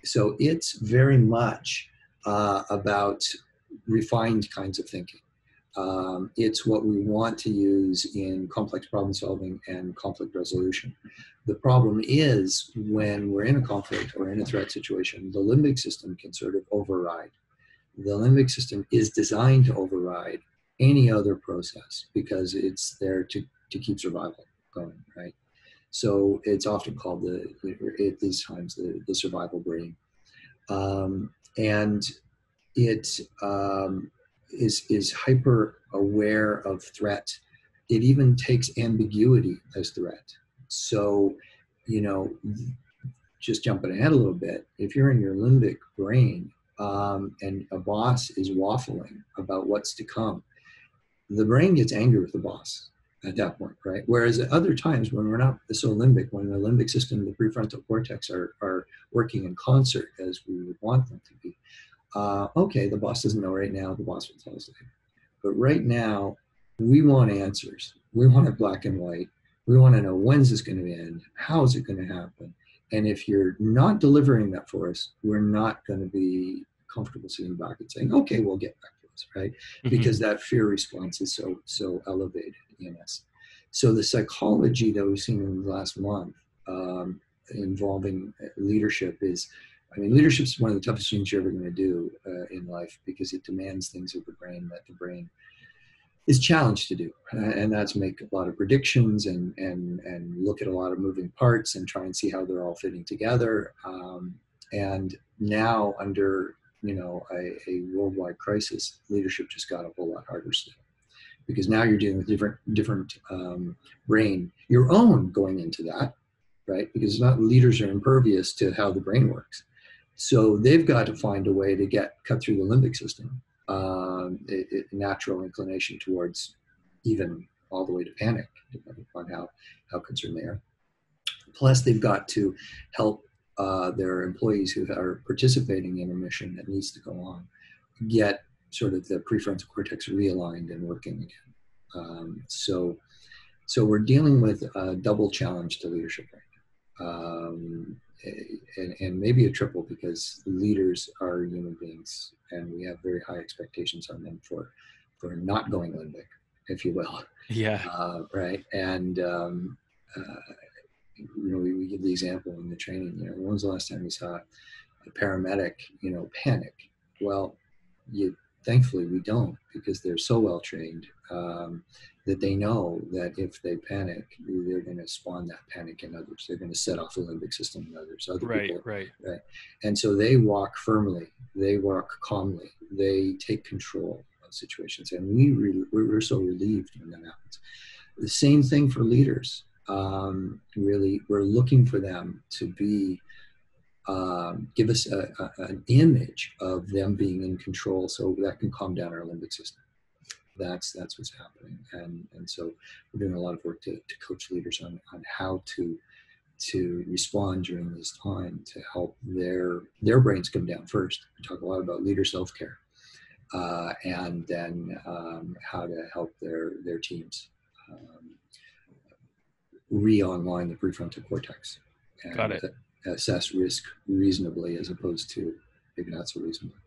So it's very much about refined kinds of thinking. It's what we want to use in complex problem solving and conflict resolution. The problem is when we're in a conflict or in a threat situation, the limbic system can sort of override. The limbic system is designed to override any other process because it's there to keep survival going, right? So it's often called at these times the survival brain. And it is hyper aware of threat. It even takes ambiguity as threat. So, you know, just jumping ahead a little bit, if you're in your limbic brain and a boss is waffling about what's to come, the brain gets angry with the boss at that point, right? Whereas at other times when we're not so limbic, when the limbic system, the prefrontal cortex are working in concert as we would want them to be, okay, the boss doesn't know right now, the boss will tell us later. But right now, we want answers. We want it black and white. We want to know when's this going to end? How is it going to happen? And if you're not delivering that for us, we're not going to be comfortable sitting back and saying, okay, we'll get back to us, right? Mm-hmm. Because that fear response is so elevated in us. So the psychology that we've seen in the last month involving leadership is, I mean, leadership is one of the toughest things you're ever going to do in life because it demands things of the brain that the brain is challenged to do. And that's make a lot of predictions and look at a lot of moving parts and try and see how they're all fitting together. And now under, you know, a worldwide crisis, leadership just got a whole lot harder still. Because now you're dealing with different brain, your own going into that, right? Because not leaders are impervious to how the brain works. So they've got to find a way to cut through the limbic system, natural inclination towards even all the way to panic, depending upon how concerned they are. Plus, they've got to help their employees who are participating in a mission that needs to go on get sort of the prefrontal cortex realigned and working again. So we're dealing with a double challenge to leadership right now. And maybe a triple because leaders are human beings and we have very high expectations on them for not going limbic, if you will. Yeah. Right. And, you know, we give the example in the training, you know, when was the last time you saw a paramedic, you know, panic? Well, thankfully we don't because they're so well trained that they know that if they panic, they're going to spawn that panic in others. They're going to set off the limbic system in others. Other people, Right. And so they walk firmly. They walk calmly. They take control of situations. And we're so relieved when that happens. The same thing for leaders. Really, we're looking for them to be give us an image of them being in control, so that can calm down our limbic system. That's what's happening, and so we're doing a lot of work to coach leaders on how to respond during this time to help their brains come down first. We talk a lot about leader self-care, and then how to help their teams re-online the prefrontal cortex. And Got it. assess risk reasonably as opposed to maybe not so reasonably.